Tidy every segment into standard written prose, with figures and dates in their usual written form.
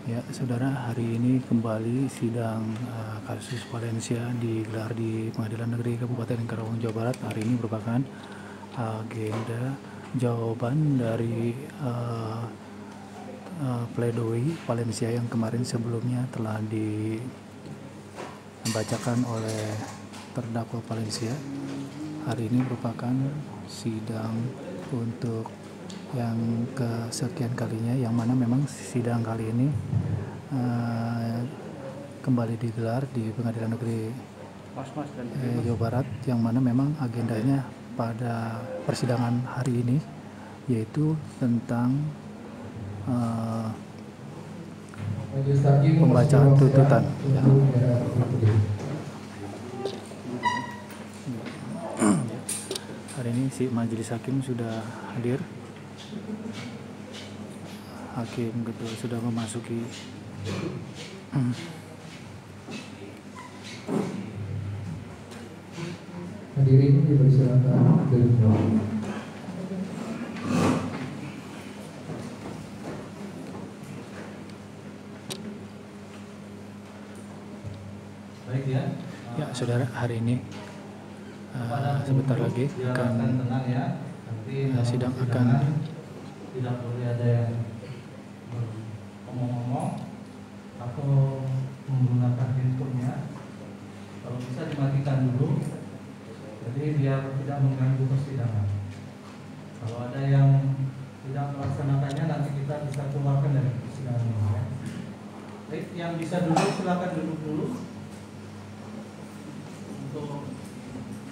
Ya, saudara, hari ini kembali sidang kasus Valencia digelar di Pengadilan Negeri Kabupaten Karawang, Jawa Barat. Hari ini merupakan agenda jawaban dari pledoi Valencia yang kemarin sebelumnya telah dibacakan oleh terdakwa Valencia. Hari ini merupakan sidang untuk yang kesekian kalinya, yang mana memang sidang kali ini kembali digelar di Pengadilan Negeri Jawa Barat, yang mana memang agendanya pada persidangan hari ini yaitu tentang pembacaan tuntutan. Hari ini si majelis hakim sudah hadir. Hakim Ketua sudah memasuki hadirin dipersilakan duduk. Baik ya. Ya, saudara, hari ini sebentar lagi akan sidang akan tidak boleh ada yang ngomong-ngomong atau menggunakan handphonenya. Kalau bisa dimatikan dulu, jadi biar tidak mengganggu persidangan. Kalau ada yang tidak melaksanakannya, nanti kita bisa keluarkan dari persidangan ini ya. Baik, yang bisa duduk silakan duduk dulu untuk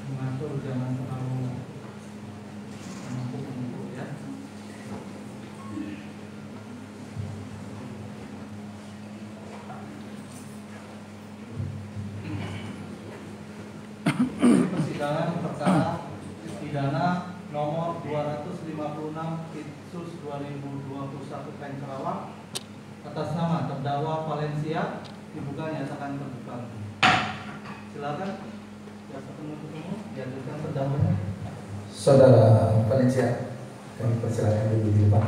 mengatur, jangan terlalu menumpuk ya. Persidangan perkara pidana nomor 256 Itsus 2021 Pn Karawang atas nama terdakwa Valencia dibuka, nyatakan terbuka. Silakan. Jasa penuntut umum dihadirkan terdakwanya. Saudara Valencia, kami persilakan dulu di depan.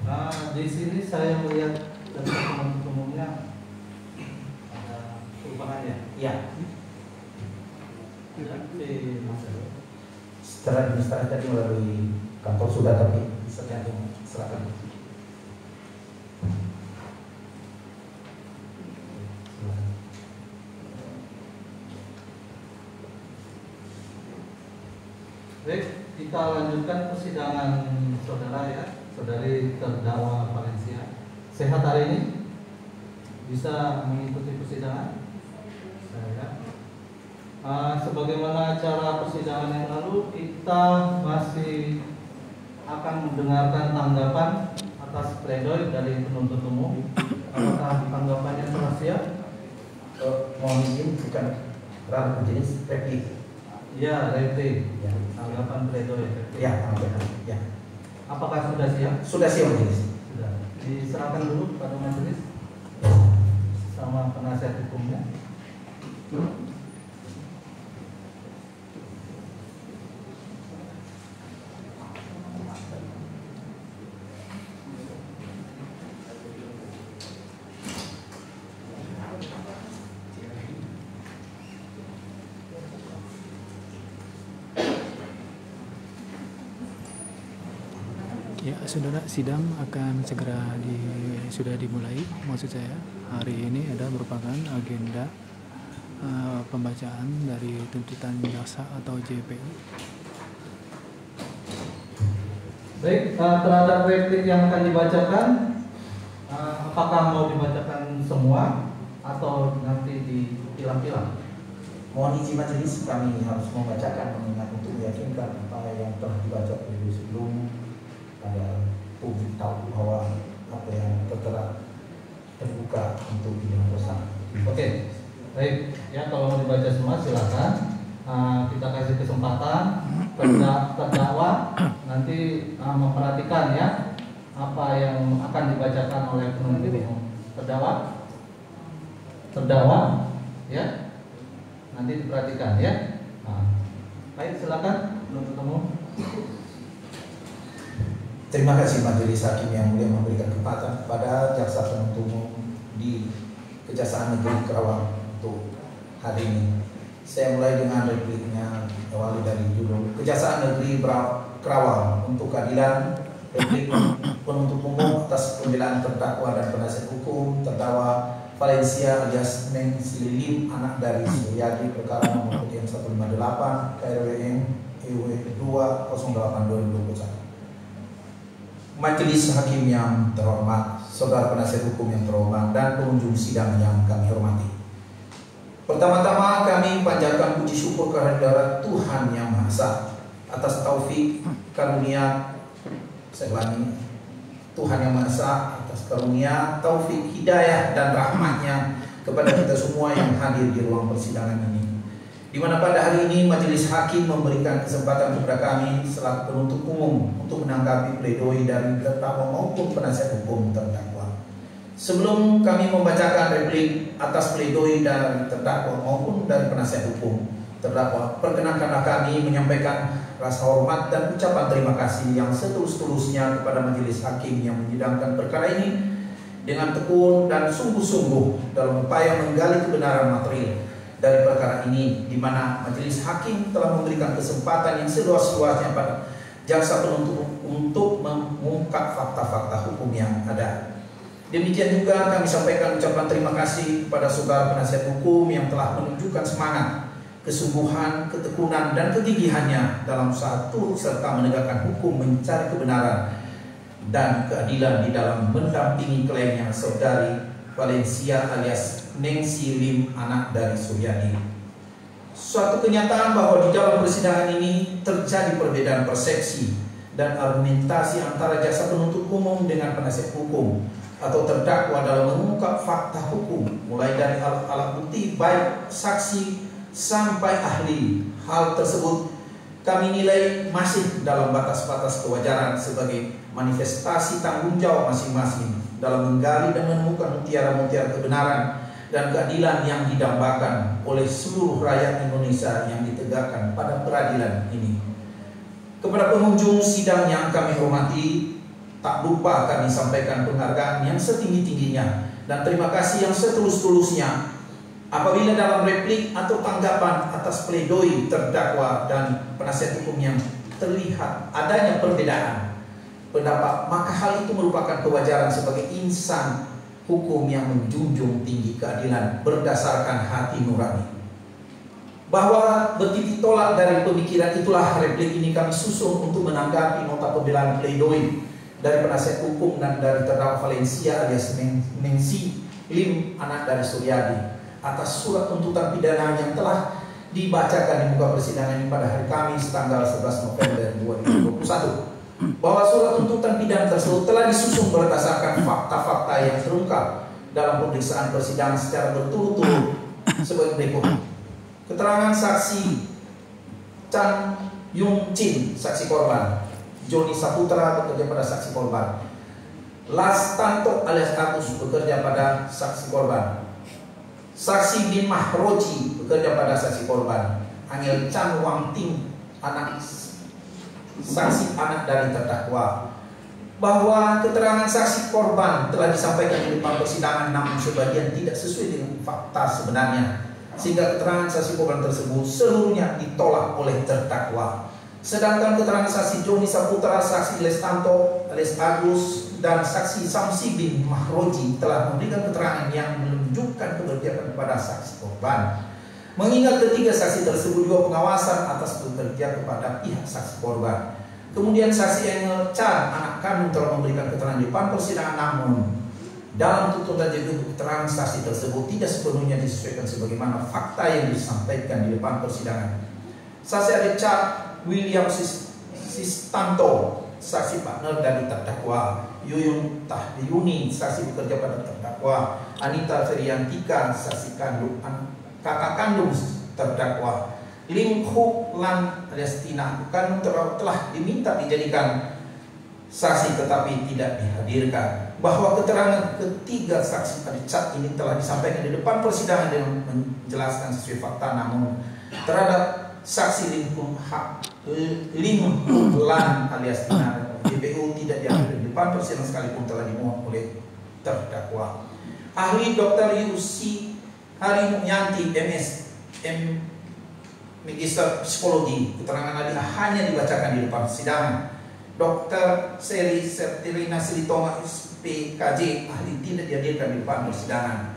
Nah, di sini saya melihat dari penuntut umumnya ada perubahan ya. Ya. Secara administratif tadi melalui kantor sudah, tapi sekian silakan. Baik, kita lanjutkan persidangan saudara ya, saudari terdakwa Valencia. Sehat hari ini? Bisa mengikuti persidangan? Saya. Sebagaimana acara persidangan yang lalu, kita masih akan mendengarkan tanggapan atas pledoi dari penuntut umum. Apakah tanggapannya telah siap? Mohon izin, bukan ranah jenis replik. Ya, replik. Ya. Tanggapan pledoi. Ya, ya. Apakah sudah siap? Sudah siap majelis. Sudah. Diserahkan dulu kepada majelis sama penasihat hukumnya. Ya, saudara, sidang akan sudah dimulai. Maksud saya, hari ini ada merupakan agenda pembacaan dari tuntutan jaksa atau JPU. Baik, terhadap replik yang akan dibacakan, apakah mau dibacakan semua atau nanti dipilah-pilah? Mohon izin majelis, kami harus membacakan mengingat untuk meyakinkan apa yang telah dibaca dulu sebelum agar publik tahu bahwa apa yang tertera terbuka untuk didengar. Oke, baik. Ya, kalau mau dibaca semua silakan. Kita kasih kesempatan terdakwa nanti memperhatikan ya apa yang akan dibacakan oleh penuntut umum. Terdakwa, ya. Nanti diperhatikan ya. Baik, silakan penuntut umum. Terima kasih Majelis Hakim yang mulia memberikan kesempatan kepada jaksa penuntut umum di Kejaksaan Negeri Kerawang untuk hari ini. Saya mulai dengan repliknya, awali dari judul Kejaksaan Negeri Kerawang untuk keadilan. Replik penuntut umum atas pembelaan terdakwa dan penasihat hukum terdakwa Valencia alias Neng Silim, anak dari Suryadi, perkara nomor 158 KRWM EW 208/2021. Majelis Hakim yang terhormat, saudara penasihat hukum yang terhormat, dan pengunjung sidang yang kami hormati. Pertama-tama kami panjatkan puji syukur kehadirat Tuhan Yang Maha Esa atas taufik karunia, saya ulangi, Tuhan Yang Maha Esa atas karunia, taufik, hidayah, dan rahmatnya kepada kita semua yang hadir di ruang persidangan ini. Di mana pada hari ini Majelis Hakim memberikan kesempatan kepada kami selaku penuntut umum untuk menanggapi pledoi dari terdakwa maupun penasihat hukum terdakwa. Sebelum kami membacakan replik atas pledoi dari terdakwa maupun dari penasihat hukum terdakwa, perkenankanlah kami menyampaikan rasa hormat dan ucapan terima kasih yang setulus-tulusnya kepada Majelis Hakim yang menyidangkan perkara ini dengan tekun dan sungguh-sungguh dalam upaya menggali kebenaran material dari perkara ini, di mana Majelis Hakim telah memberikan kesempatan yang seluas-luasnya pada jaksa penuntut untuk mengungkap fakta-fakta hukum yang ada. Demikian juga kami sampaikan ucapan terima kasih kepada saudara penasihat hukum yang telah menunjukkan semangat, kesungguhan, ketekunan, dan kegigihannya dalam satu serta menegakkan hukum, mencari kebenaran dan keadilan di dalam mendampingi kliennya saudari Valencia alias Neng Silim, anak dari Suryadi. Suatu kenyataan bahwa di dalam persidangan ini terjadi perbedaan persepsi dan argumentasi antara jaksa penuntut umum dengan penasihat hukum atau terdakwa dalam mengungkap fakta hukum, mulai dari alat bukti baik saksi sampai ahli. Hal tersebut kami nilai masih dalam batas-batas kewajaran sebagai manifestasi tanggung jawab masing-masing dalam menggali dan menemukan mutiara-mutiara kebenaran dan keadilan yang didambakan oleh seluruh rakyat Indonesia yang ditegakkan pada peradilan ini. Kepada pengunjung sidang yang kami hormati, tak lupa kami sampaikan penghargaan yang setinggi-tingginya dan terima kasih yang setulus-tulusnya apabila dalam replik atau tanggapan atas pledoi terdakwa dan penasihat hukum yang terlihat adanya perbedaan pendapat, maka hal itu merupakan kewajaran sebagai insan hukum yang menjunjung tinggi keadilan berdasarkan hati nurani. Bahwa bertitik tolak dari pemikiran itulah replik ini kami susun untuk menanggapi nota pembelaan pledoi dari penasihat hukum dan dari terdakwa Valencia alias Neng Silim, anak dari Suryadi, atas surat tuntutan pidana yang telah dibacakan di muka persidangan ini pada hari Kamis tanggal 11 November 2021. Bahwa surat tuntutan pidana tersebut telah disusun berdasarkan fakta-fakta yang terungkap dalam pemeriksaan persidangan secara berturut-turut sebagai berikut. Keterangan saksi Chan Yung Chin, saksi korban; Joni Saputra, bekerja pada saksi korban; Las Tanto alias Agus, bekerja pada saksi korban; saksi Bin Mahroji, bekerja pada saksi korban; Angel Chan Wang Ting, saksi anak dari terdakwa. Bahwa keterangan saksi korban telah disampaikan di depan persidangan namun sebagian tidak sesuai dengan fakta sebenarnya, sehingga keterangan saksi korban tersebut seluruhnya ditolak oleh terdakwa. Sedangkan keterangan saksi Joni Saputra, saksi Lestanto, Les Agus, dan saksi Samsi bin Mahroji telah memberikan keterangan yang menunjukkan keberpihakan kepada saksi korban. Mengingat ketiga saksi tersebut juga pengawasan atas bekerja kepada pihak saksi korban. Kemudian saksi Engel Chan, anak kandung, telah memberikan keterangan di depan persidangan, namun dalam tuntutan jadi keterangan saksi tersebut tidak sepenuhnya disesuaikan sebagaimana fakta yang disampaikan di depan persidangan. Saksi adik Chan William Sistanto, saksi partner dari terdakwa. Yuyun Tahdiyuni, saksi bekerja pada terdakwa. Anita Feriantika, saksi kandung, kakak kandung terdakwa. Lim Hu Lan Palestina telah diminta dijadikan saksi tetapi tidak dihadirkan. Bahwa keterangan ketiga saksi Richard ini telah disampaikan di depan persidangan dengan menjelaskan sesuai fakta, namun terhadap saksi Lim Lan alias Tina JPU tidak diambil di depan persidangan sekalipun telah dimohon oleh terdakwa. Ahli Dr. Yusi Hari Mukyanti MS Magister Psikologi, keterangan ahli hanya dibacakan di depan persidangan. Dr. Seri Septirina Silitoma SPKJ, ahli tidak dihadirkan di depan persidangan.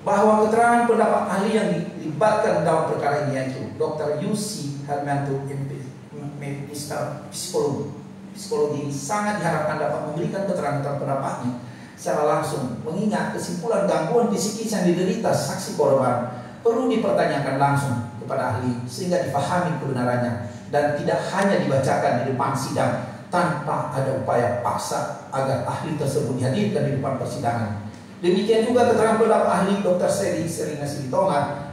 Bahwa keterangan pendapat ahli yang dilibatkan dalam perkara ini yaitu Dr. Yusi Harmanto Magister Psikologi sangat diharapkan dapat memberikan keterangan pendapatnya secara langsung, mengingat kesimpulan gangguan psikis yang diderita saksi korban perlu dipertanyakan langsung kepada ahli sehingga dipahami kebenarannya dan tidak hanya dibacakan di depan sidang tanpa ada upaya paksa agar ahli tersebut dihadirkan di depan persidangan. Demikian juga keterangan pendapat ahli Dr. Serina Silitonga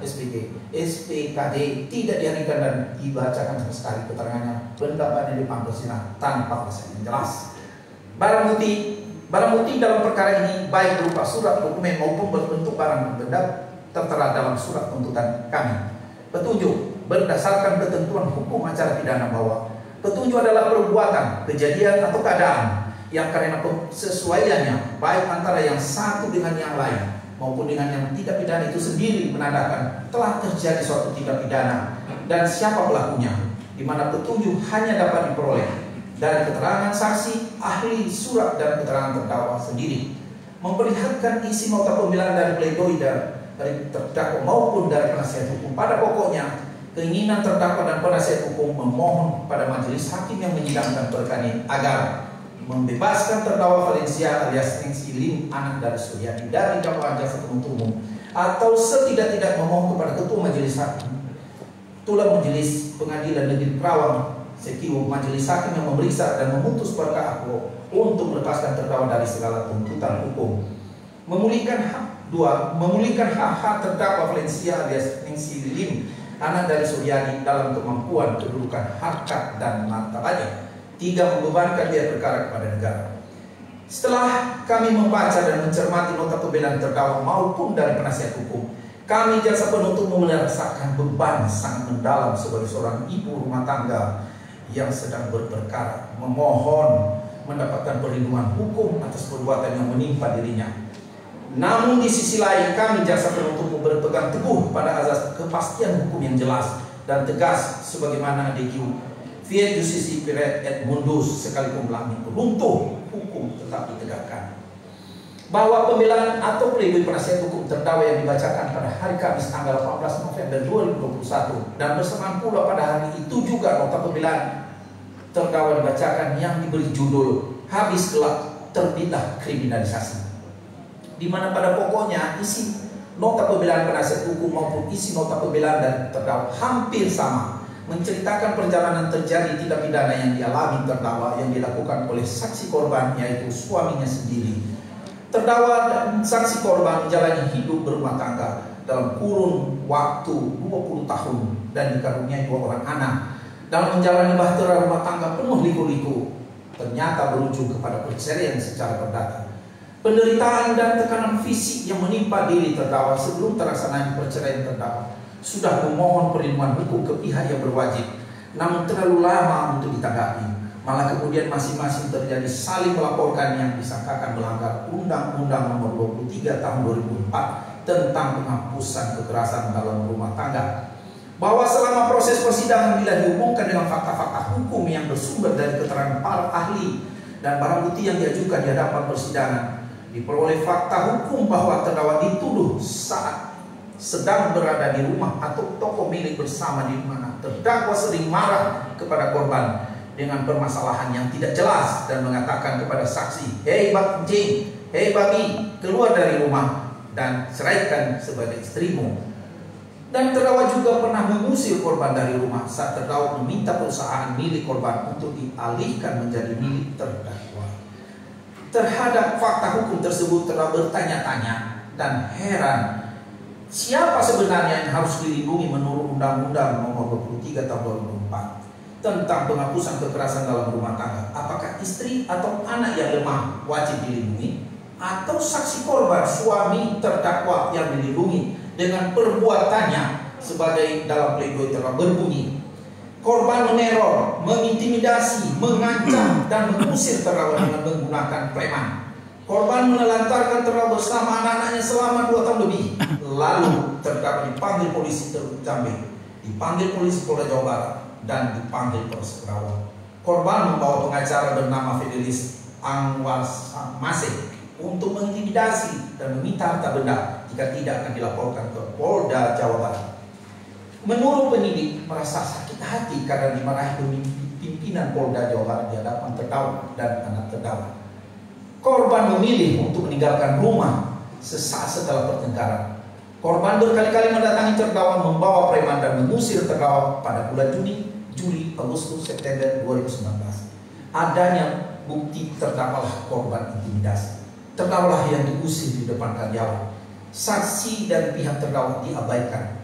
SPKD tidak dihadirkan dan dibacakan sama sekali keterangannya pendapatnya di depan persidangan tanpa alasan yang jelas. Barang bukti dalam perkara ini baik berupa surat dokumen maupun berbentuk barang benda tertera dalam surat tuntutan kami. Petunjuk berdasarkan ketentuan hukum acara pidana bahwa petunjuk adalah perbuatan, kejadian atau keadaan yang karena sesuaiannya baik antara yang satu dengan yang lain maupun dengan yang tidak pidana itu sendiri menandakan telah terjadi suatu tindak pidana dan siapa pelakunya, di mana petunjuk hanya dapat diperoleh dari keterangan saksi, ahli, surat, dan keterangan terdakwa sendiri. Memperlihatkan isi nota pembelaan dari pledoi dari terdakwa maupun dari penasihat hukum. Pada pokoknya keinginan terdakwa dan penasihat hukum memohon pada majelis hakim yang menyidangkan perkara ini agar membebaskan terdakwa Valencia alias Ningsi Lim, anak dari Suryani, dari dakwaan jaksa penuntut umum, atau setidak-tidak memohon kepada ketua majelis hakim Tulang Majelis Pengadilan Negeri Kerawang Sekiu, majelis hakim yang memeriksa dan memutus perkara untuk melepaskan terdakwa dari segala tuntutan hukum. Memulihkan hak terdakwa Valencia alias Ningsi Lim, anak dari Suryani, dalam kemampuan, kedudukan, harkat, dan martabatnya. 3. Membebankan biaya perkara kepada negara. Setelah kami membaca dan mencermati nota pembelaan terdakwa maupun dari penasihat hukum, kami jaksa penuntut umum merasakan beban sangat mendalam sebagai seorang ibu rumah tangga yang sedang berperkara, memohon mendapatkan perlindungan hukum atas perbuatan yang menimpa dirinya. Namun di sisi lain, kami jaksa penuntut umum berpegang teguh pada azas kepastian hukum yang jelas dan tegas sebagaimana DQ Fiat Justisi Piret et Mundus, sekalipun langit runtuh, hukum tetap ditegakkan. Bahwa pembelaan atau pledoi penasihat hukum terdakwa yang dibacakan pada hari Kamis tanggal 18 November 2021 dan bersamaan pula pada hari itu juga nota pembelaan terdakwa dibacakan yang diberi judul "Habis Gelap Terbitlah Kriminalisasi", di mana pada pokoknya isi nota pembelaan penasihat hukum maupun isi nota pembelaan dan terdakwa hampir sama, menceritakan perjalanan terjadi tindak pidana yang dialami terdakwa yang dilakukan oleh saksi korban, yaitu suaminya sendiri. Terdakwa dan saksi korban menjalani hidup berumah tangga dalam kurun waktu 20 tahun dan dikaruniai 2 orang anak. Dalam menjalani bahtera rumah tangga penuh liku-liku, ternyata berujung kepada perceraian secara perdata. Penderitaan dan tekanan fisik yang menimpa diri terdakwa sebelum terlaksananya perceraian terdakwa sudah memohon perlindungan hukum ke pihak yang berwajib, namun terlalu lama untuk ditanggapi. Malah kemudian masing-masing terjadi saling melaporkan yang disangkakan melanggar Undang-Undang Nomor 23 Tahun 2004 tentang penghapusan kekerasan dalam rumah tangga. bahwa selama proses persidangan bila dihubungkan dengan fakta-fakta hukum yang bersumber dari keterangan para ahli dan barang bukti yang diajukan di hadapan persidangan, diperoleh fakta hukum bahwa terdakwa dituduh saat sedang berada di rumah atau toko milik bersama di mana terdakwa sering marah kepada korban dengan permasalahan yang tidak jelas dan mengatakan kepada saksi, "Hei Bang Jing, hei Babi, keluar dari rumah dan ceraikan sebagai istrimu." Dan terdakwa juga pernah mengusir korban dari rumah saat terdakwa meminta perusahaan milik korban untuk dialihkan menjadi milik terdakwa. Terhadap fakta hukum tersebut terdakwa bertanya-tanya dan heran, siapa sebenarnya yang harus dilindungi menurut Undang-Undang Nomor 23 Tahun 2004 tentang penghapusan kekerasan dalam rumah tangga? Apakah istri atau anak yang lemah wajib dilindungi, atau saksi korban suami terdakwa yang dilindungi dengan perbuatannya? Sebagai dalam pledoi terdakwa berbunyi, korban meneror, mengintimidasi, mengancam dan mengusir terdakwa dengan menggunakan preman. Korban menelantarkan terdakwa bersama anak-anaknya selama 2 tahun lebih. Lalu terdakwa dipanggil polisi Jambi, dipanggil polisi Polda Jawa Barat, dan dipanggil Polres Kerawang. Korban membawa pengacara bernama Fidelis Anwar Masih untuk mengintimidasi dan meminta harta benda jika tidak akan dilaporkan ke Polda Jawa Barat. Menurut penyidik, merasa sakit hati karena dimarahi pimpinan Polda Jawa Barat di hadapan terdakwa dan anak terdakwa. Korban memilih untuk meninggalkan rumah sesaat setelah pertengkaran. Korban berkali-kali mendatangi terdakwa membawa preman dan mengusir terdakwa pada bulan Juli, Agustus, September 2019. Adanya bukti terdakwalah korban intimidasi. Terdakwalah yang diusir di depan karyawan. Saksi dan pihak terdakwa diabaikan.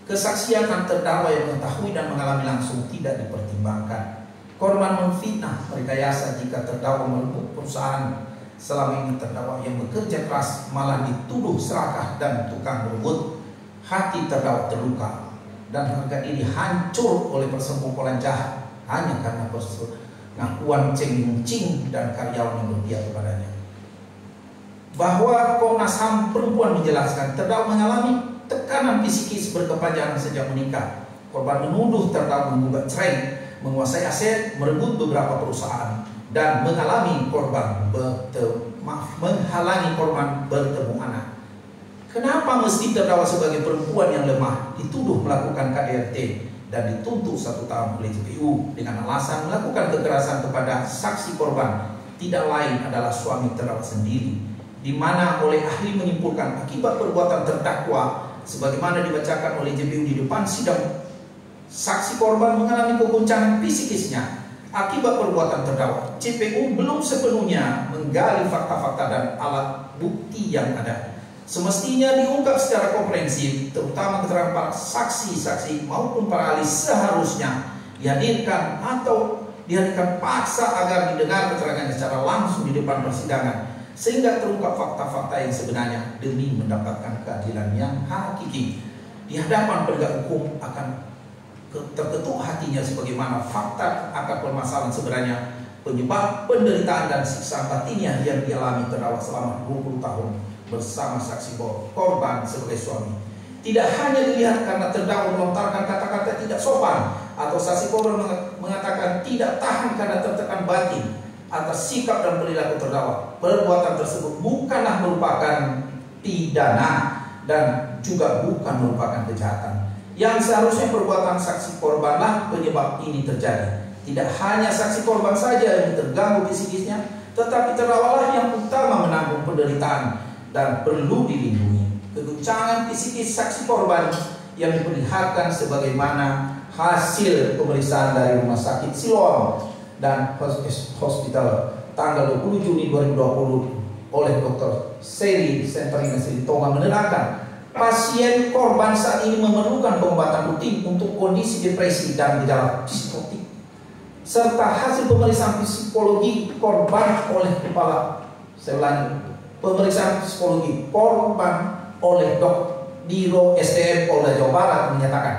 Kesaksian terdakwa yang mengetahui dan mengalami langsung tidak dipertimbangkan. Korban memfitnah, merekayasa jika terdakwa merebut perusahaan. Selama ini terdakwa yang bekerja keras malah dituduh serakah dan tukang berebut. Hati terdakwa terluka dan harga diri hancur oleh persekongkolan jahat hanya karena pengakuan Cheng Ching dan karyawan yang berpihak kepadanya. Bahwa Komnas HAM perempuan menjelaskan terdakwa mengalami tekanan psikis berkepanjangan sejak menikah. Korban menuduh terdakwa menggugat cerai, menguasai aset, merebut beberapa perusahaan, dan menghalangi korban bertemu anak. Kenapa mesti terdakwa sebagai perempuan yang lemah dituduh melakukan KDRT dan dituntut 1 tahun oleh JPU dengan alasan melakukan kekerasan kepada saksi korban tidak lain adalah suami terdakwa sendiri, di mana oleh ahli menyimpulkan akibat perbuatan terdakwa sebagaimana dibacakan oleh JPU di depan sidang, saksi korban mengalami kegoncangan psikisnya akibat perbuatan terdakwa. JPU belum sepenuhnya menggali fakta-fakta dan alat bukti yang ada. Semestinya diungkap secara komprehensif, terutama keterangan para saksi-saksi maupun para ahli seharusnya dihadirkan atau dihadirkan paksa agar didengar keterangan secara langsung di depan persidangan, sehingga terungkap fakta-fakta yang sebenarnya demi mendapatkan keadilan yang hakiki. Di hadapan penegak hukum akan terketuk hatinya sebagaimana fakta akar permasalahan sebenarnya, penyebab penderitaan dan siksa batinnya yang dialami terdakwa selama 20 tahun bersama saksi korban sebagai suami. Tidak hanya dilihat karena terdakwa melontarkan kata-kata tidak sopan atau saksi korban mengatakan tidak tahan karena tertekan batin atas sikap dan perilaku terdakwa. Perbuatan tersebut bukanlah merupakan pidana dan juga bukan merupakan kejahatan. Yang seharusnya perbuatan saksi korbanlah penyebab ini terjadi. Tidak hanya saksi korban saja yang terganggu psikisnya, tetapi terdakwalah yang utama menanggung penderitaan dan perlu dilindungi. Keguncangan psikis saksi korban yang diperlihatkan sebagaimana hasil pemeriksaan dari Rumah Sakit Siloam dan Hospital tanggal 20 Juni 2020 oleh Dr. Seri Senterina Selitonga menerangkan pasien korban saat ini memerlukan pengobatan rutin untuk kondisi depresi dan gejala psikotik, serta hasil pemeriksaan psikologi korban oleh pemeriksaan psikologi korban oleh Biro SDM Polda Jawa Barat menyatakan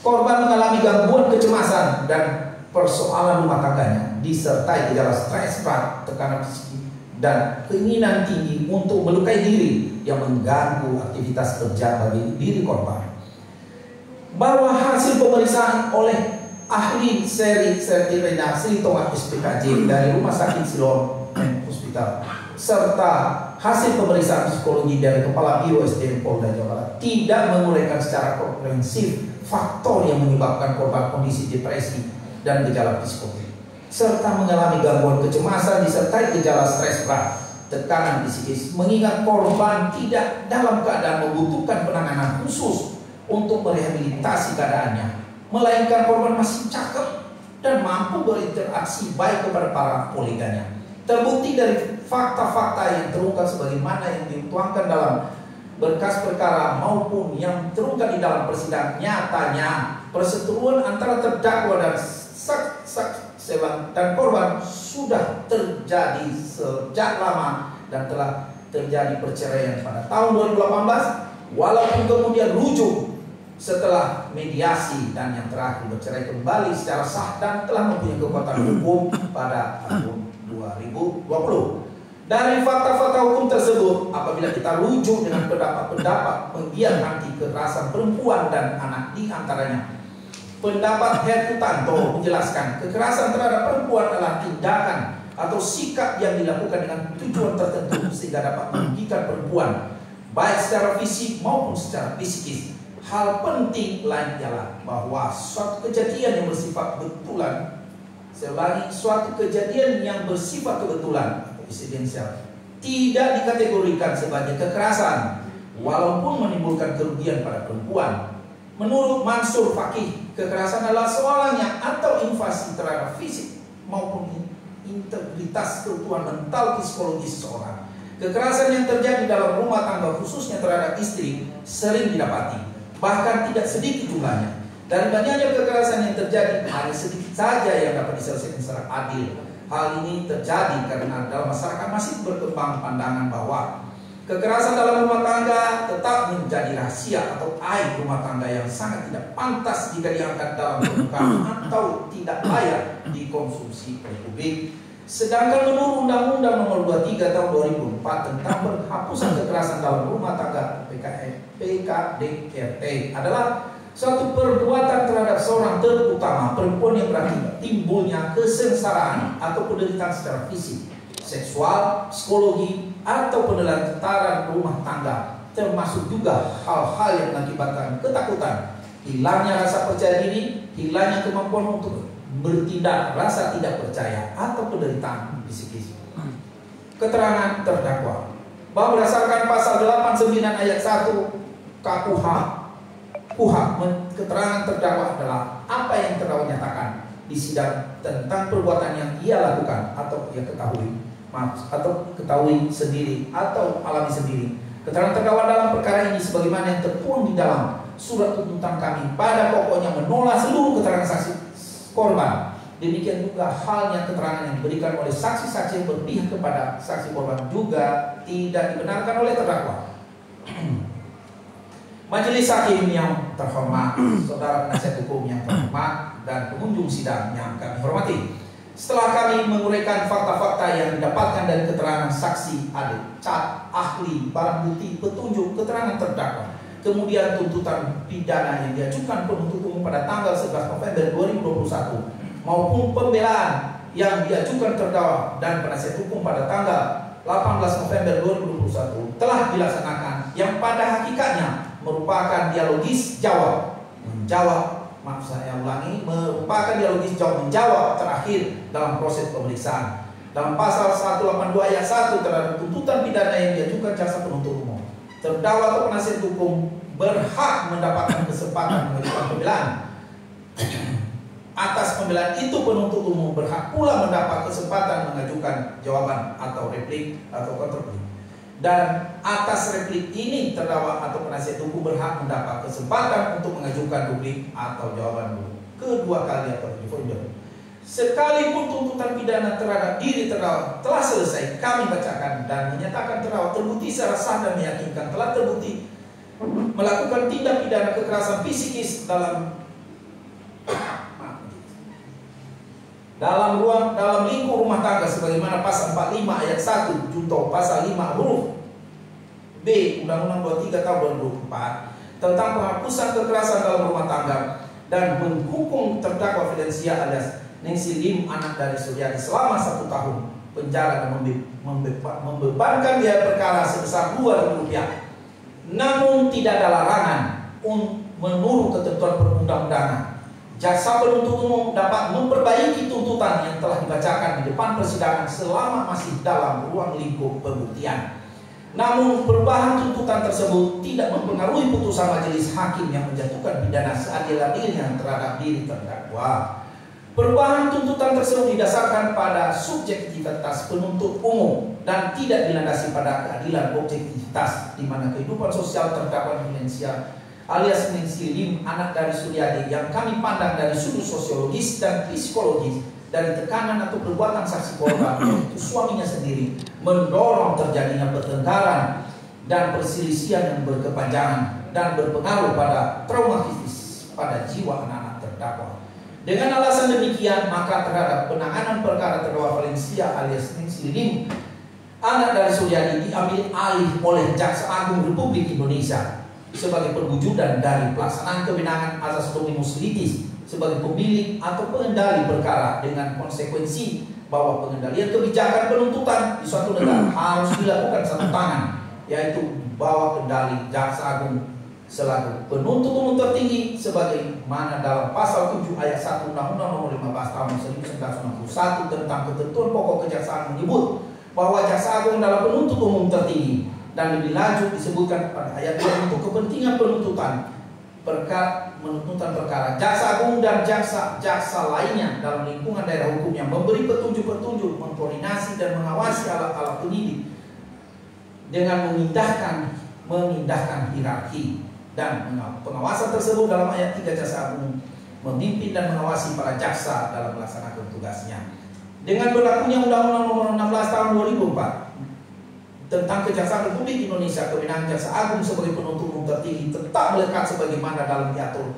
korban mengalami gangguan kecemasan dan persoalan rumah tangganya disertai gejala stres berat, tekanan psikis, dan keinginan tinggi untuk melukai diri yang mengganggu aktivitas kerja bagi diri korban. bahwa hasil pemeriksaan oleh ahli seri redaksi Thomas SPKJ dari Rumah Sakit Siloam Hospital serta hasil pemeriksaan psikologi dari Kepala Biro SDM Polda Jawa Barat tidak menguraikan secara komprehensif faktor yang menyebabkan korban kondisi depresi dan gejala psikologi serta mengalami gangguan kecemasan disertai gejala stres berat, tekanan psikis, mengingat korban tidak dalam keadaan membutuhkan penanganan khusus untuk merehabilitasi keadaannya, melainkan korban masih cakep dan mampu berinteraksi baik kepada para koleganya. Terbukti dari fakta-fakta yang terungkap sebagaimana yang dituangkan dalam berkas perkara maupun yang terungkap di dalam persidangan, nyatanya perseteruan antara terdakwa dan dan korban sudah terjadi sejak lama dan telah terjadi perceraian pada tahun 2018, walaupun kemudian rujuk setelah mediasi dan yang terakhir bercerai kembali secara sah dan telah mempunyai kekuatan hukum pada tahun 2020. Dari fakta-fakta hukum tersebut, apabila kita rujuk dengan pendapat-pendapat penggiat anti kekerasan perempuan dan anak di antaranya, pendapat Herkutanto menjelaskan kekerasan terhadap perempuan adalah tindakan atau sikap yang dilakukan dengan tujuan tertentu sehingga dapat merugikan perempuan baik secara fisik maupun secara psikis. Hal penting lain ialah bahwa suatu kejadian yang bersifat kebetulan, saya ulangi, suatu kejadian yang bersifat kebetulan atau insidensial tidak dikategorikan sebagai kekerasan walaupun menimbulkan kerugian pada perempuan. Menurut Mansur Fakih, kekerasan adalah soalnya atau invasi terhadap fisik maupun integritas keutuhan mental psikologis seseorang. Kekerasan yang terjadi dalam rumah tangga khususnya terhadap istri sering didapati, bahkan tidak sedikit jumlahnya. Dari banyaknya kekerasan yang terjadi, hanya sedikit saja yang dapat diselesaikan secara adil. Hal ini terjadi karena dalam masyarakat masih berkembang pandangan bahwa kekerasan dalam rumah tangga tetap menjadi rahasia atau aib rumah tangga yang sangat tidak pantas jika diangkat dalam permukaan atau tidak layak dikonsumsi oleh publik. Sedangkan menurut Undang-Undang Nomor 23 Tahun 2004 tentang penghapusan kekerasan dalam rumah tangga PKDRT adalah suatu perbuatan terhadap seorang, terutama perempuan, yang berakibat timbulnya kesengsaraan atau penderitaan secara fisik, seksual, psikologi, atau penelantaran rumah tangga, termasuk juga hal-hal yang mengakibatkan ketakutan, hilangnya rasa percaya diri, hilangnya kemampuan untuk bertindak, rasa tidak percaya, atau penderitaan psikis. Keterangan terdakwa bahwa berdasarkan pasal 89 ayat 1 KUH, keterangan terdakwa adalah apa yang terdakwa nyatakan di sidang tentang perbuatan yang ia lakukan atau ia ketahui sendiri atau alami sendiri. Keterangan terdakwa dalam perkara ini sebagaimana yang tertuang di dalam surat tuntutan kami pada pokoknya menolak seluruh keterangan saksi korban. Demikian juga halnya keterangan yang diberikan oleh saksi-saksi yang berpihak kepada saksi korban juga tidak dibenarkan oleh terdakwa. Majelis hakim yang terhormat, saudara penasihat hukum yang terhormat, dan pengunjung sidang yang kami hormati. Setelah kami menguraikan fakta-fakta yang didapatkan dari keterangan saksi, adik, cat, ahli, barang bukti, petunjuk, keterangan terdakwa, kemudian tuntutan pidana yang diajukan penuntut umum pada tanggal 11 November 2021 maupun pembelaan yang diajukan terdakwa dan penasihat hukum pada tanggal 18 November 2021 telah dilaksanakan, yang pada hakikatnya merupakan dialogis jawab menjawab, maaf saya ulangi, merupakan dialogis jawab menjawab terakhir dalam proses pemeriksaan. Dalam pasal 182 ayat 1 terhadap tuntutan pidana yang diajukan jaksa penuntut umum, terdakwa atau penasihat hukum berhak mendapatkan kesempatan mengajukan pembelaan. Atas pembelaan itu penuntut umum berhak pula mendapat kesempatan mengajukan jawaban atau replik atau kontraplik. Dan atas replik ini terdakwa atau penasihat hukum berhak mendapat kesempatan untuk mengajukan duplik atau jawaban kedua kali atau referendum. Sekalipun tuntutan pidana terhadap diri terdakwa telah selesai, kami bacakan dan menyatakan terdakwa terbukti secara sah dan meyakinkan telah terbukti melakukan tindak pidana kekerasan psikis dalam lingkup rumah tangga sebagaimana pasal 45 ayat 1 junto pasal 5 huruf B Undang-Undang 23 tahun 2004 tentang penghapusan kekerasan dalam rumah tangga dan menghukum terdakwa Fidensia alias Ningsih Lim anak dari Suryadi selama 1 tahun penjara dan membebankan biaya perkara sebesar Rp2.000. Namun tidak ada larangan menurut ketentuan perundang-undangan. Jaksa penuntut umum dapat memperbaiki tuntutan yang telah dibacakan di depan persidangan selama masih dalam ruang lingkup pembuktian. Namun perubahan tuntutan tersebut tidak mempengaruhi putusan majelis hakim yang menjatuhkan pidana seadil-adilnya terhadap diri terdakwa. Perubahan tuntutan tersebut didasarkan pada subjektivitas penuntut umum dan tidak dilandasi pada keadilan objektivitas, di mana kehidupan sosial terdakwa Fidensia alias Ningsih Lim anak dari Suryadi yang kami pandang dari sudut sosiologis dan psikologis dari tekanan atau perbuatan saksi korban yaitu suaminya sendiri mendorong terjadinya pertengkaran dan perselisihan yang berkepanjangan dan berpengaruh pada traumatis pada jiwa anak-anak terdakwa. Dengan alasan demikian, maka terhadap penanganan perkara terdakwa Fidensia alias Ningsih Lim anak dari Suryadi diambil alih oleh Jaksa Agung Republik Indonesia sebagai perwujudan dari pelaksanaan kewenangan asas dominus litis sebagai pemilik atau pengendali perkara, dengan konsekuensi bahwa pengendalian kebijakan penuntutan di suatu negara harus dilakukan satu tangan, yaitu bahwa kendali Jaksa Agung selaku penuntut umum tertinggi sebagaimana dalam pasal 7 ayat 1 Undang-Undang Nomor 15 Tahun 1961 tentang ketentuan pokok kejaksaan menyebut bahwa Jaksa Agung adalah penuntut umum tertinggi. Dan lebih lanjut disebutkan pada ayat 2 untuk kepentingan penuntutan perkara Jaksa Agung dan jaksa lainnya dalam lingkungan daerah hukum yang memberi petunjuk-petunjuk, mengkoordinasi dan mengawasi alat-alat penyidik dengan memindahkan hierarki. Dan pengawasan tersebut dalam ayat 3 Jaksa Agung memimpin dan mengawasi para jaksa dalam melaksanakan tugasnya. Dengan berlakunya Undang-Undang Nomor 16 Tahun 2004 tentang Kejaksaan Republik Indonesia, kewenangan Jaksa Agung sebagai penuntut umum tertinggi tetap melekat sebagaimana dalam diatur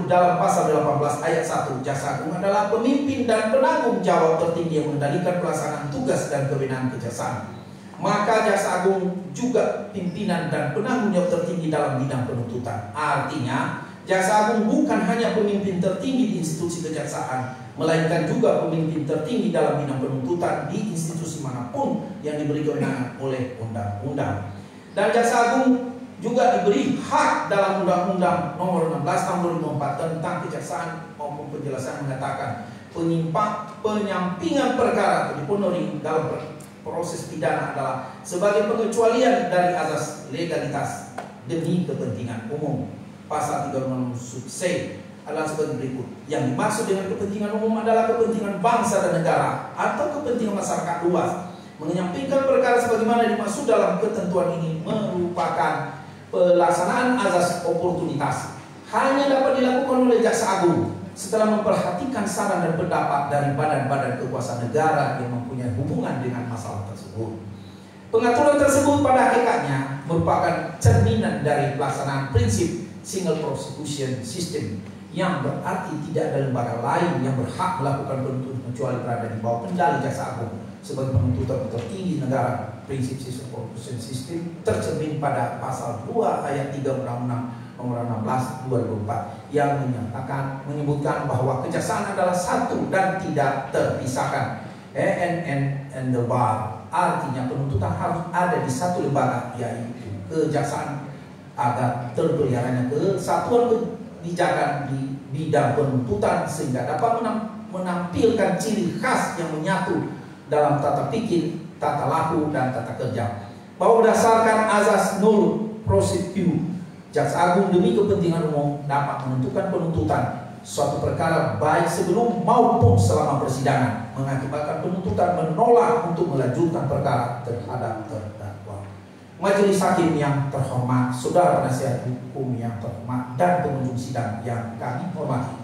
dalam pasal 18 ayat 1. Jaksa Agung adalah pemimpin dan penanggung jawab tertinggi yang mengendalikan pelaksanaan tugas dan kewenangan kejaksaan. Maka Jaksa Agung juga pimpinan dan penanggung jawab tertinggi dalam bidang penuntutan. Artinya, Jaksa Agung bukan hanya pemimpin tertinggi di institusi kejaksaan, melainkan juga pemimpin tertinggi dalam bidang penuntutan di institusi manapun yang diberi kewenangan oleh undang-undang. Dan Jaksa Agung juga diberi hak dalam Undang-Undang Nomor 16 Tahun 2004 tentang kejaksaan maupun penjelasan mengatakan penyampingan perkara dipenuhi dalam proses pidana adalah sebagai pengecualian dari azas legalitas demi kepentingan umum. Pasal 36 sub C adalah sebagai berikut. Yang dimaksud dengan kepentingan umum adalah kepentingan bangsa dan negara atau kepentingan masyarakat luas. Menyampingkan perkara sebagaimana dimaksud dalam ketentuan ini merupakan pelaksanaan azas oportunitas. Hanya dapat dilakukan oleh Jaksa Agung setelah memperhatikan saran dan pendapat dari badan-badan kekuasaan negara yang mempunyai hubungan dengan masalah tersebut. Pengaturan tersebut pada hakikatnya merupakan cerminan dari pelaksanaan prinsip single prosecution system, yang berarti tidak ada lembaga lain yang berhak melakukan penuntutan kecuali berada di bawah kendali Jaksa Agung sebagai penuntut tertinggi negara. Prinsip single prosecution system tercermin pada pasal 2 ayat 3 Undang-Undang Nomor 16 2004 yang menyebutkan bahwa kejaksaan adalah satu dan tidak terpisahkan. and the bar, artinya penuntutan harus ada di satu lembaga, yaitu kejaksaan, agar terpeliharanya kesatuan kebijakan di bidang penuntutan sehingga dapat menampilkan ciri khas yang menyatu dalam tata pikir, tata laku, dan tata kerja. Bahwa berdasarkan azas null prosequi, Jaksa Agung demi kepentingan umum dapat menentukan penuntutan suatu perkara baik sebelum maupun selama persidangan, mengakibatkan penuntutan menolak untuk melanjutkan perkara terhadap terdakwa. Majelis hakim yang terhormat, saudara penasihat hukum yang terhormat, dan pengunjung sidang yang kami hormati,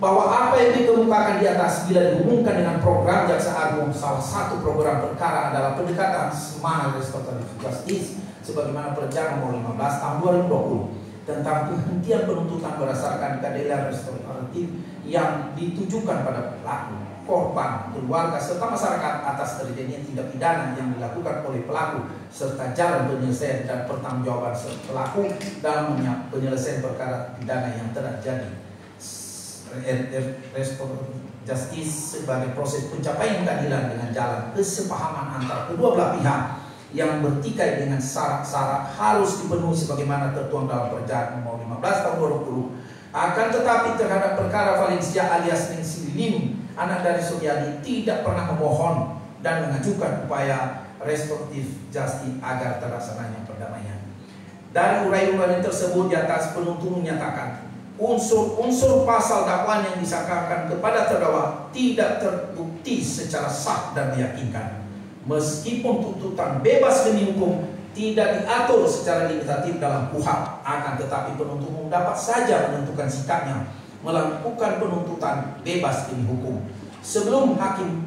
bahwa apa yang dikemukakan di atas bila dihubungkan dengan program Jaksa Agung, salah satu program perkara adalah pendekatan smart restorative justice sebagaimana Perjanjian Nomor 15 Tahun 2020. tentang penghentian penuntutan berdasarkan keadilan restoratif yang ditujukan pada pelaku, korban, keluarga, serta masyarakat atas terjadinya tindak pidana yang dilakukan oleh pelaku, serta jalan penyelesaian dan pertanggungjawaban pelaku dalam penyelesaian perkara pidana yang terjadi. Restoratif justice sebagai proses pencapaian keadilan dengan jalan kesepahaman antara kedua belah pihak yang bertikai dengan syarat-syarat harus dipenuhi sebagaimana tertuang dalam Perjanjian Nomor 15 tahun 2020. Akan tetapi terhadap perkara Valencia alias Ningsih Lim, anak dari Suryadi, tidak pernah memohon dan mengajukan upaya restoratif justice agar terlaksananya perdamaian. Dari uraian tersebut di atas, penuntut menyatakan unsur-unsur pasal dakwaan yang disangkakan kepada terdakwa tidak terbukti secara sah dan meyakinkan. Meskipun tuntutan bebas demi hukum tidak diatur secara limitatif dalam KUHP, akan tetapi penuntut umum dapat saja menentukan sikapnya melakukan penuntutan bebas demi hukum sebelum hakim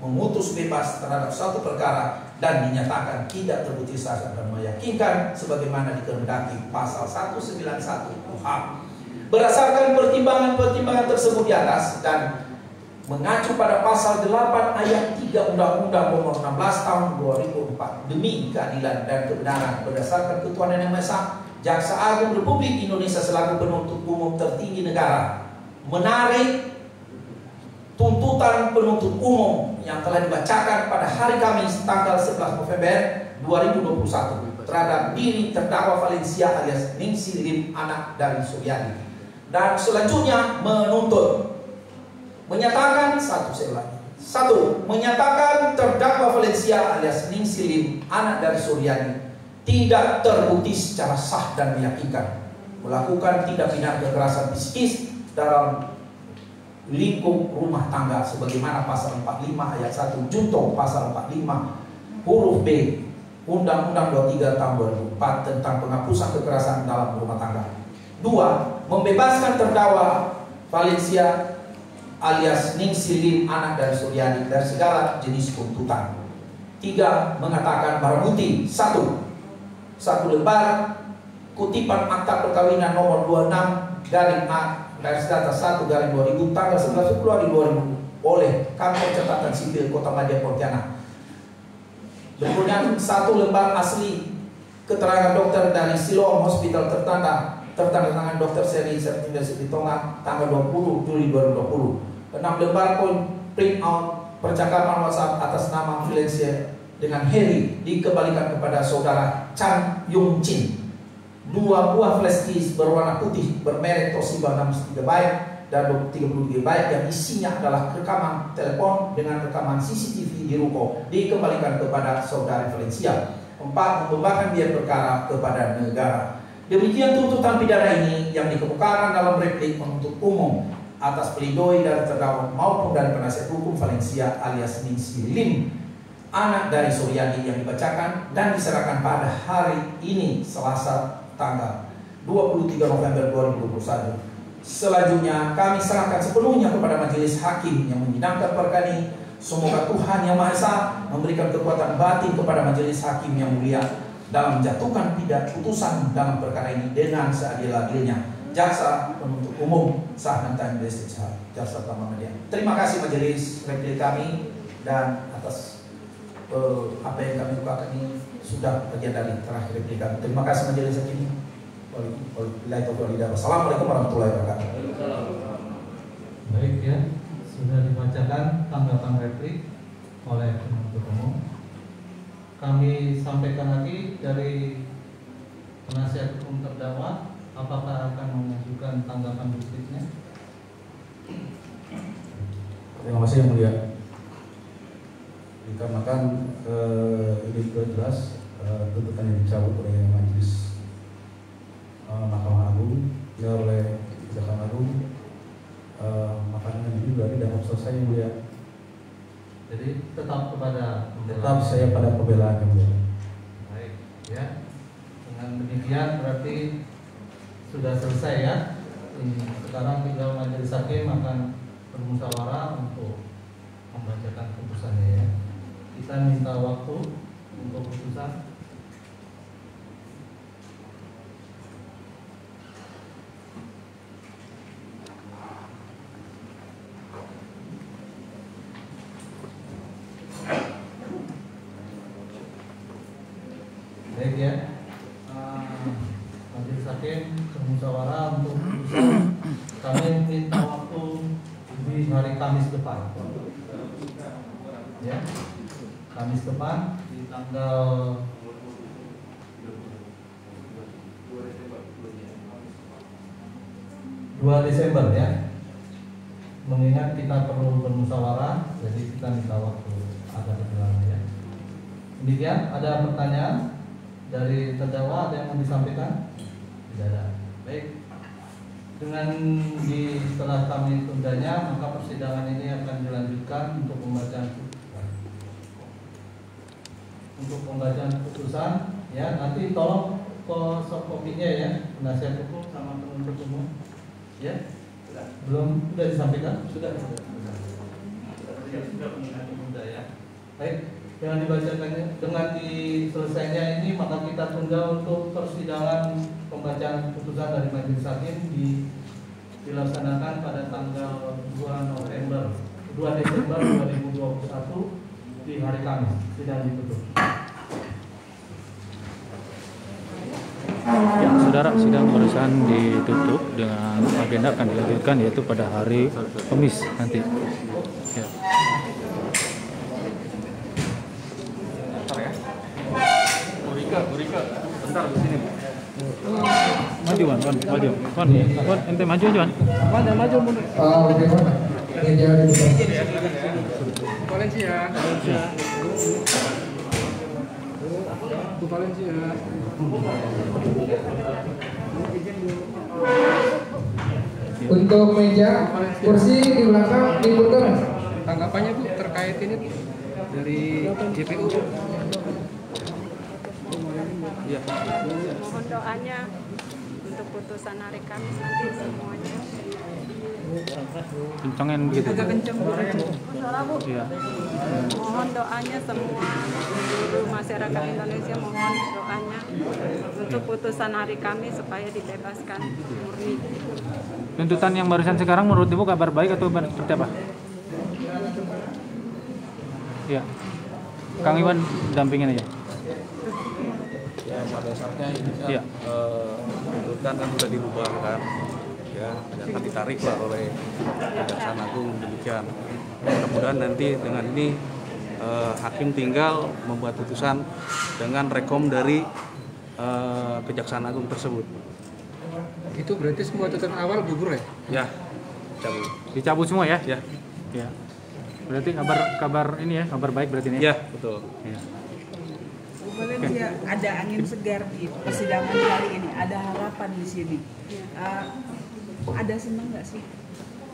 memutus bebas terhadap suatu perkara dan dinyatakan tidak terbukti sah dan meyakinkan sebagaimana dikehendaki pasal 191 KUHP. Berdasarkan pertimbangan-pertimbangan tersebut di atas dan mengacu pada pasal 8 ayat 3 Undang-Undang Nomor 16 Tahun 2004 demi keadilan dan kebenaran berdasarkan ketuhanan yang Maha Esa, Jaksa Agung Republik Indonesia selaku penuntut umum tertinggi negara menarik tuntutan penuntut umum yang telah dibacakan pada hari Kamis tanggal 11 November 2021 terhadap diri terdakwa Valencia alias Ningsih Lim, anak dari Suryadi, dan selanjutnya menuntut menyatakan menyatakan terdakwa Valencia alias Ningsih Lim, anak dari Suryadi, tidak terbukti secara sah dan meyakinkan melakukan tindak pidana kekerasan psikis dalam lingkup rumah tangga sebagaimana pasal 45 ayat 1 junto pasal 45 huruf B Undang-Undang 23 tahun 2004 tentang penghapusan kekerasan dalam rumah tangga. 2. Membebaskan terdakwa Valencia alias Ningsih Lim, anak dari Suryadi, dari segala jenis tuntutan. 3. Mengatakan barang bukti 1 lembar kutipan akta perkawinan nomor 26 garing A garis data 1 garing 2000 tanggal 11 Februari 2000 oleh Kantor Catatan Sipil Kota Madia Pontianak. Berikutnya 1 lembar asli keterangan dokter dari Siloam Hospital tertanda tangan Dr. Seri Sertindas Sitonga tanggal 20 Juli 2020. 6 lembar print out percakapan WhatsApp atas nama Valencia dengan Heri dikembalikan kepada saudara Chan Yung Chin. 2 buah flash disk berwarna putih bermerek Toshiba 63 GB dan 30 GB yang isinya adalah rekaman telepon dengan rekaman CCTV di ruko dikembalikan kepada saudara Valencia. 4. Membebankan biaya perkara kepada negara. Demikian tuntutan pidana ini yang dikemukakan dalam replik penuntut umum atas pledoi dari terdakwa maupun dari penasihat hukum Valencia alias Ningsih Lim, anak dari Suryadi, yang dibacakan dan diserahkan pada hari ini Selasa tanggal 23 November 2021. Selanjutnya kami serahkan sepenuhnya kepada majelis hakim yang menyidangkan perkara ini. Semoga Tuhan Yang Maha Esa memberikan kekuatan batin kepada majelis hakim yang mulia dalam menjatuhkan putusan dalam perkara ini dengan seadil-adilnya. Jaksa penuntut umum sah dan time Jaksa Utama Media. Terima kasih majelis replik kami dan atas apa yang kami bukakan ini sudah bagian dari terakhir replik kami. Terima kasih majelis hakim. Wassalamualaikum warahmatullahi wabarakatuh. Baik ya, sudah dibacakan tanggapan replik oleh penuntut umum. Kami sampaikan lagi dari penasihat hukum terdakwa, apakah akan mengajukan tanggapan bisnisnya? Terima kasih yang mulia. Dikarenakan ini sudah jelas tuntutan yang dicabut oleh majelis Mahkamah Agung ya oleh Kejaksaan Agung, makanya ini juga tidak selesai yang mulia. Jadi tetap kepada Tetap saya pada pembelaan yang mulia. Baik ya. Dengan demikian berarti sudah selesai ya. Sekarang tinggal majelis hakim akan bermusyawarah untuk membacakan putusannya ya. Kita minta waktu untuk putusan. hakim bermusyawarah untuk putusan. Kami minta waktu di hari Kamis depan. Ya, Kamis depan di tanggal 2 Desember ya. Mengingat kita perlu bermusyawarah, jadi kita minta waktu agak lebih lama ya. Demikian, ada pertanyaan dari terdakwa, ada yang mau disampaikan? Tidak ada. Baik. Dengan setelah kami tundanya, maka persidangan ini akan dilanjutkan untuk pembacaan putusan ya. Nanti tolong soft kopinya ya, penasihat hukum sama penuntut umum ya. Belum sudah disampaikan? Sudah ya. Baik, dengan dibacakannya, dengan diselesainya ini, maka kita tunda untuk persidangan pembacaan putusan dari majelis hakim dilaksanakan pada tanggal 2 Desember 2021 di hari Kamis. Sidang ditutup. Ya, saudara, sidang barusan ditutup dengan agenda akan dilanjutkan yaitu pada hari Kamis nanti. Ya. Burika, bentar di sini. Maju, Wan, ente maju aja, Wan. Maju mundur. Bagaimana? Meja di Valencia. Bu Valencia. Untuk meja, kursi di belakang diputar. Tanggapannya Bu terkait ini dari JPU. Ya. Mohon doanya untuk putusan hari Kamis nanti semuanya. Kencengin begitu. Agak kenceng Bu. Suara Bu. Iya. Mohon doanya semua seluruh masyarakat Indonesia, mohon doanya untuk putusan hari Kamis supaya dibebaskan murni. Tuntutan yang barusan sekarang menurut Ibu kabar baik atau seperti apa? Ya. Kang Iwan dampingin aja. Ya, pada dasarnya ini kan Iya. tuntutan kan sudah dirubahkan ya, akan ditarik lah oleh Kejaksaan Agung demikian. Mudah-mudahan nanti dengan ini hakim tinggal membuat putusan dengan rekom dari Kejaksaan Agung tersebut. Itu berarti semua tuntutan awal gugur ya? Ya, cabut. Dicabut semua ya? Ya, Ya. Berarti kabar ini ya, kabar baik berarti ini. ya betul. Ya. Valencia, ada angin segar di persidangan kali ini, ada harapan di sini. Ada senang nggak sih?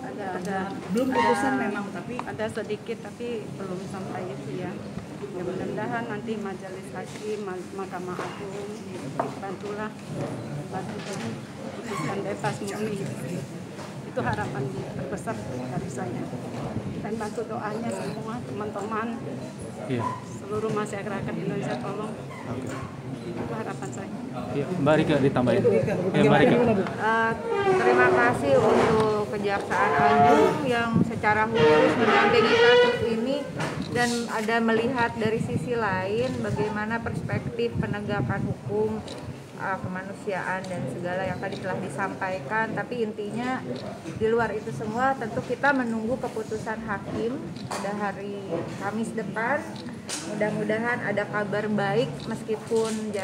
Ada Belum putusan memang, tapi ada sedikit tapi belum sampai itu ya. Ya mudah-mudahan nanti majelis hakim, Mahkamah Agung bantulah putuskan bebas murni. Itu harapan terbesar dari saya. Dan bantu doanya semua teman-teman. Iya. Seluruh masyarakat Indonesia tolong. Itu harapan saya. Ya, Mbak Rika ditambahin. Ya, Mbak Rika. Terima kasih untuk Kejaksaan Agung yang secara khusus mendampingi kasus ini dan ada melihat dari sisi lain bagaimana perspektif penegakan hukum, kemanusiaan dan segala yang tadi telah disampaikan. Tapi intinya di luar itu semua tentu kita menunggu keputusan hakim pada hari Kamis depan. Mudah-mudahan ada kabar baik meskipun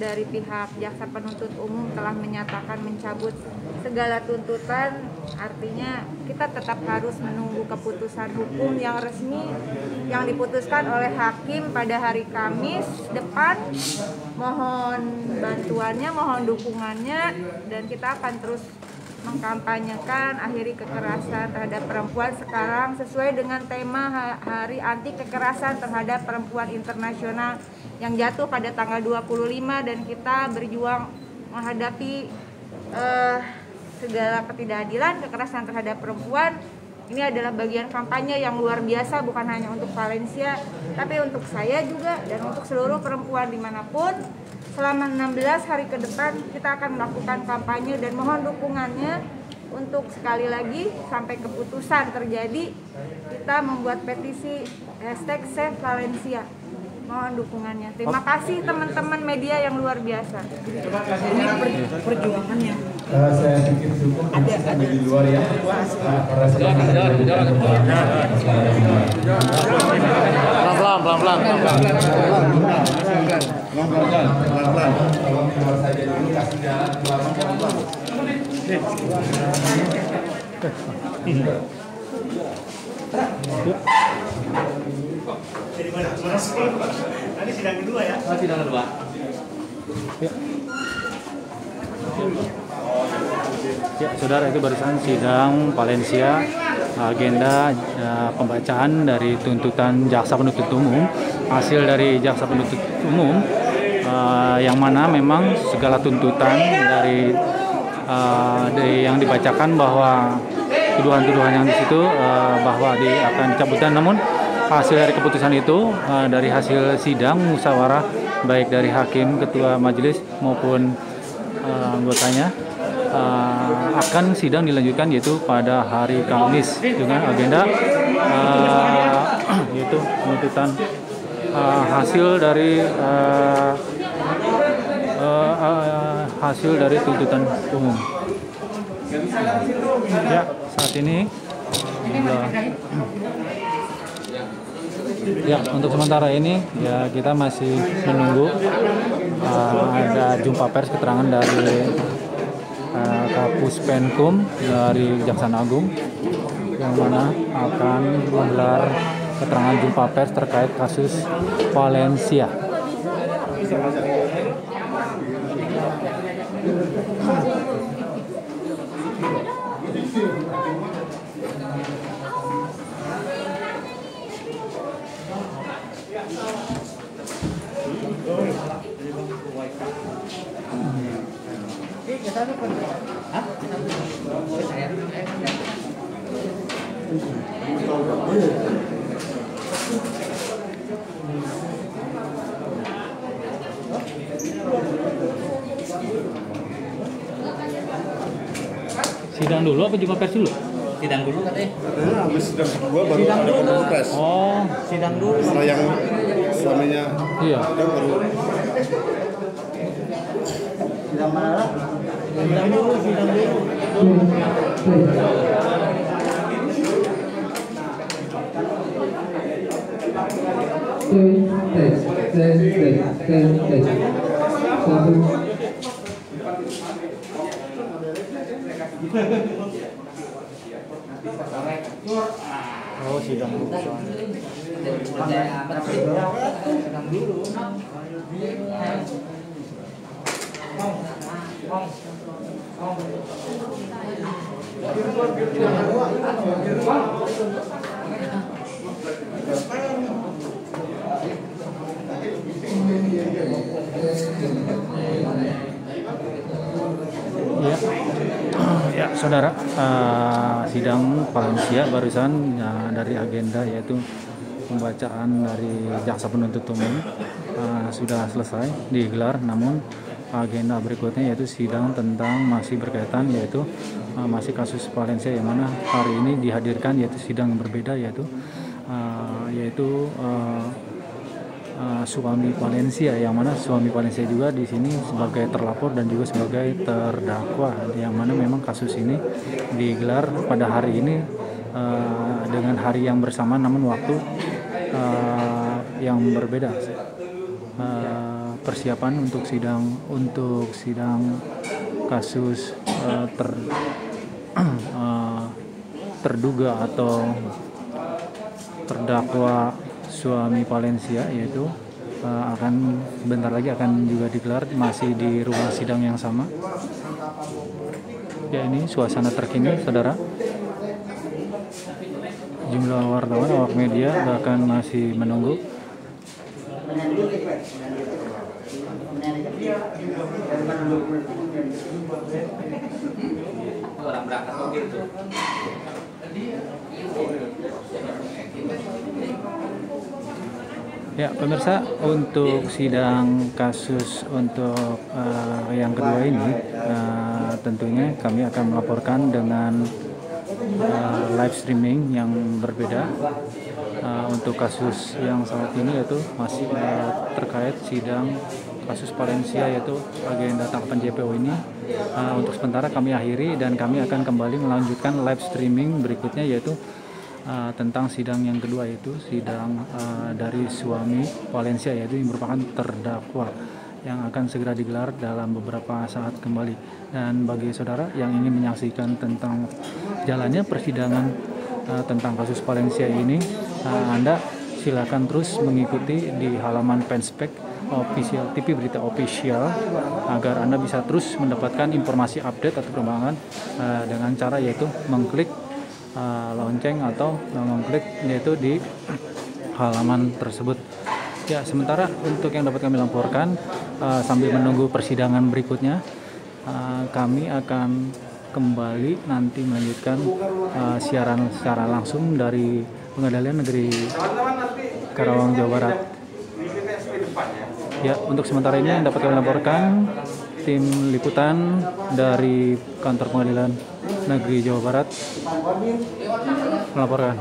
dari pihak jaksa penuntut umum telah menyatakan mencabut segala tuntutan. Artinya kita tetap harus menunggu keputusan hukum yang resmi yang diputuskan oleh hakim pada hari Kamis depan. Mohon bantuannya, mohon dukungannya, dan kita akan terus mengkampanyekan akhiri kekerasan terhadap perempuan sekarang sesuai dengan tema Hari Anti Kekerasan Terhadap Perempuan Internasional yang jatuh pada tanggal 25, dan kita berjuang menghadapi segala ketidakadilan kekerasan terhadap perempuan. Ini adalah bagian kampanye yang luar biasa, bukan hanya untuk Valencia tapi untuk saya juga dan untuk seluruh perempuan dimanapun. Selama 16 hari ke depan kita akan melakukan kampanye dan mohon dukungannya untuk sekali lagi sampai keputusan terjadi kita membuat petisi #SaveValencia. Mohon dukungannya. Terima kasih teman-teman media yang luar biasa. Ini perjuangan yang Saya pikir cukup ada di luar ya. Pelan-pelan. Jadi mana? Nanti sidang kedua ya? Sidang kedua. Ya, saudara, itu barusan sidang Valencia, agenda pembacaan dari tuntutan jaksa penuntut umum, hasil dari jaksa penuntut umum, yang mana memang segala tuntutan dari yang dibacakan bahwa tuduhan-tuduhan yang di situ bahwa akan dicabutkan, namun hasil dari keputusan itu dari hasil sidang musyawarah baik dari hakim, ketua majelis maupun anggotanya akan sidang dilanjutkan yaitu pada hari Kamis dengan agenda yaitu penuntutan hasil dari tuntutan umum. Ya, saat ini ya, untuk sementara ini ya kita masih menunggu ada jumpa pers keterangan dari Kapus Penkum dari Kejaksaan Agung yang mana akan menggelar keterangan jumpa pers terkait kasus Valencia. Sidang dulu apa jumpa pers dulu? Sidang dulu katanya. Katanya habis sidang kedua baru ada konferensi pers. Oh, Sidang dulu. Setelah yang suaminya iya. sidang baru. Sidang mana? Sidang dulu. Oh, sidang dulu. Sidang dulu. Ya, saudara, sidang Valencia barusan dari agenda yaitu pembacaan dari jaksa penuntut umum sudah selesai digelar, namun agenda berikutnya yaitu sidang tentang masih berkaitan yaitu masih kasus Valencia yang mana hari ini dihadirkan yaitu sidang yang berbeda yaitu suami Valencia, yang mana suami Valencia juga di sini sebagai terlapor dan juga sebagai terdakwa, yang mana memang kasus ini digelar pada hari ini dengan hari yang bersamaan namun waktu yang berbeda. Persiapan untuk sidang kasus terduga atau terdakwa suami Valencia yaitu akan bentar lagi akan juga digelar masih di ruang sidang yang sama. Ya, ini suasana terkini, saudara. Jumlah wartawan, awak media bahkan masih menunggu. Ya, pemirsa, untuk sidang kasus untuk yang kedua ini tentunya kami akan melaporkan dengan live streaming yang berbeda untuk kasus yang saat ini yaitu masih terkait sidang kasus Valencia, yaitu agenda tangkapan JPO ini untuk sementara kami akhiri, dan kami akan kembali melanjutkan live streaming berikutnya, yaitu tentang sidang yang kedua, yaitu sidang dari suami Valencia, yaitu yang merupakan terdakwa, yang akan segera digelar dalam beberapa saat kembali. Dan bagi saudara yang ingin menyaksikan tentang jalannya persidangan tentang kasus Valencia ini, Anda silakan terus mengikuti di halaman fanspage official TV Berita Official agar Anda bisa terus mendapatkan informasi update atau perkembangan dengan cara yaitu mengklik lonceng atau mengklik yaitu di halaman tersebut. Ya, sementara untuk yang dapat kami laporkan sambil menunggu persidangan berikutnya, kami akan kembali nanti melanjutkan siaran secara langsung dari Pengadilan Negeri Karawang, Jawa Barat. Ya, untuk sementara ini yang dapat kami laporkan, tim liputan dari Kantor Pengadilan Negeri Jawa Barat melaporkan.